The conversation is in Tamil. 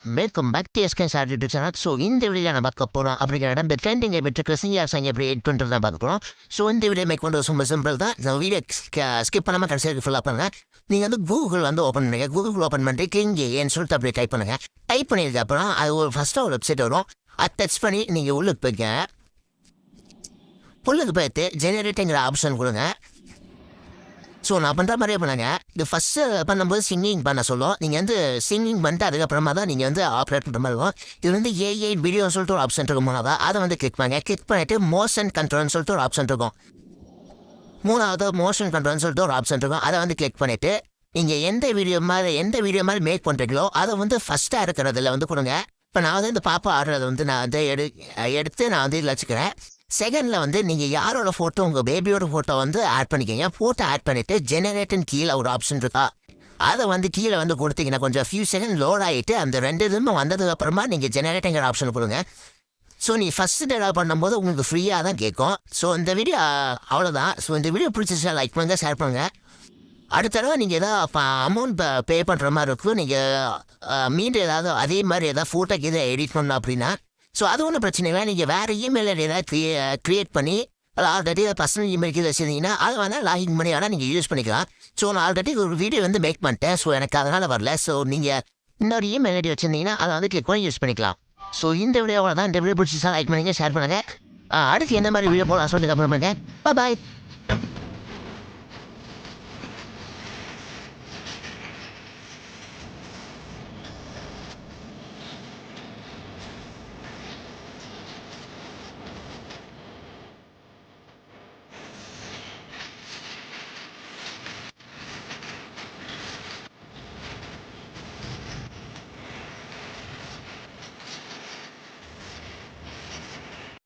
Welcome back to SK sir YouTube channel. So இந்த வீடியோ நான் பார்க்க போகிறோம் அப்படிங்கிற இடம் இந்த ட்ரெண்டிங்கை பெற்று சிங்கர் சாங் எப்படி எட் பண்ணுறது தான் பார்க்க போகிறோம். ஸோ இந்த வீடியோ மேக் பண்ணுறது ரொம்ப சிம்பிள் தான். இந்த வீடியோ ஸ்கிப் பண்ணாமல் கடைசியாக ஃபுல்லாக பண்ணுங்கள். நீங்கள் வந்து கூகுள் வந்து ஓப்பன் பண்ணுங்க. கூகுள் ஓப்பன் பண்ணிட்டு கிளிங்கி ஏன்னு சொல்லிட்டு அப்படியே டைப் பண்ணுங்கள். டைப் பண்ணதுக்கு அப்புறம் அது ஒரு ஃபஸ்ட்டாக ஒரு வெப்சைட் வரும். அதை டச் பண்ணி நீங்கள் உள்ளுக்கு போய்க்க. உள்ளுக்கு போய்ட்டு ஜெனரேட்டுங்கிற ஆப்ஷன் கொடுங்க. ஸோ நான் பண்ணுற மாதிரியே பண்ணுங்க. இது ஃபஸ்ட்டு பண்ணும்போது சிங்கிங் பண்ண சொல்லும். நீங்கள் வந்து சிங்கிங் பண்ணிட்டு அதுக்கப்புறமா தான் நீங்கள் வந்து ஆப்ரேட் பண்ணுற மாதிரி இருக்கும். இது வந்து ஏஐ வீடியோன்னு சொல்லிட்டு ஒரு ஆப்ஷன் இருக்கும். மூணாவது அதை வந்து கிளிக் பண்ணுங்க. கிளிக் பண்ணிவிட்டு மோஷன் கண்ட்ரோல்னு சொல்லிட்டு ஒரு ஆப்ஷன் இருக்கும். மூணாவது மோஷன் கண்ட்ரோல்னு சொல்லிட்டு ஒரு ஆப்ஷன் இருக்கும். அதை வந்து கிளிக் பண்ணிவிட்டு நீங்கள் எந்த வீடியோ மாதிரி மேக் பண்ணுறீங்களோ அதை வந்து ஃபஸ்ட்டாக இருக்கிறதுல வந்து கொடுங்க. இப்போ நான் வந்து இந்த பாப்பா ஆடுறதை வந்து நான் வந்து எடுத்து நான் வந்து இதில் வச்சுக்கிறேன். செகண்டில் வந்து நீங்கள் யாரோட ஃபோட்டோ உங்கள் பேபியோட ஃபோட்டோ வந்து ஆட் பண்ணிக்கிங்க. ஃபோட்டோ ஆட் பண்ணிவிட்டு ஜெனரேட்டுன்னு கீழே ஒரு ஆப்ஷன் இருக்கா, அதை வந்து கீழே வந்து கொடுத்தீங்கன்னா கொஞ்சம் ஃபியூ செகண்ட் லோட் ஆகிட்டு அந்த ரெண்டு இதுமே வந்ததுக்கப்புறமா நீங்கள் ஜெனரேட்டுங்கிற ஆப்ஷன் கொடுங்க. ஸோ நீ ஃபஸ்ட்டு டெவலப் பண்ணும்போது உங்களுக்கு ஃப்ரீயாக தான் கேட்கும். ஸோ இந்த வீடியோ அவ்வளோதான். ஸோ இந்த வீடியோ பிடிச்சிச்சா லைக் பண்ணுங்கள், ஷேர் பண்ணுங்கள். அடுத்த தடவை நீங்கள் எதாவது அமௌண்ட் பே பண்ணுற மாதிரி இருக்கும். நீங்கள் மீண்டும் ஏதாவது அதே மாதிரி எதாவது ஃபோட்டோக்கு எதாவது எடிட் பண்ணணும் அப்படின்னா ஸோ அது ஒன்றும் பிரச்சனை இல்லை. நீங்கள் வேறு இமெயில் ஏதாவது க்ரியேட் பண்ணி அது ஆல்ரெடி பர்சனல் இமெயிலுக்கு இது வச்சுருந்தீங்கன்னா அதை வேணால் லாகின் பண்ணி வேணால் நீங்கள் யூஸ் பண்ணிக்கலாம். ஸோ நான் ஆல்ரெடி ஒரு வீடியோ வந்து மேக் பண்ணிட்டேன். ஸோ எனக்கு அதனால் வரல. ஸோ நீங்கள் இன்னொரு இமெயில் ஐடி வச்சுருந்தீங்கன்னா அதை வந்து கிளிக் பண்ணி யூஸ் பண்ணிக்கலாம். ஸோ இந்த வீடியோவில் தான் இந்த வீடியோ பிடிச்சி லைக் பண்ணுங்கள், ஷேர் பண்ணுங்கள். அடுத்து எந்த மாதிரி வீடியோ போகலாம் சொல்லிட்டு அப்புறம் பண்ணுங்கள். பாய்.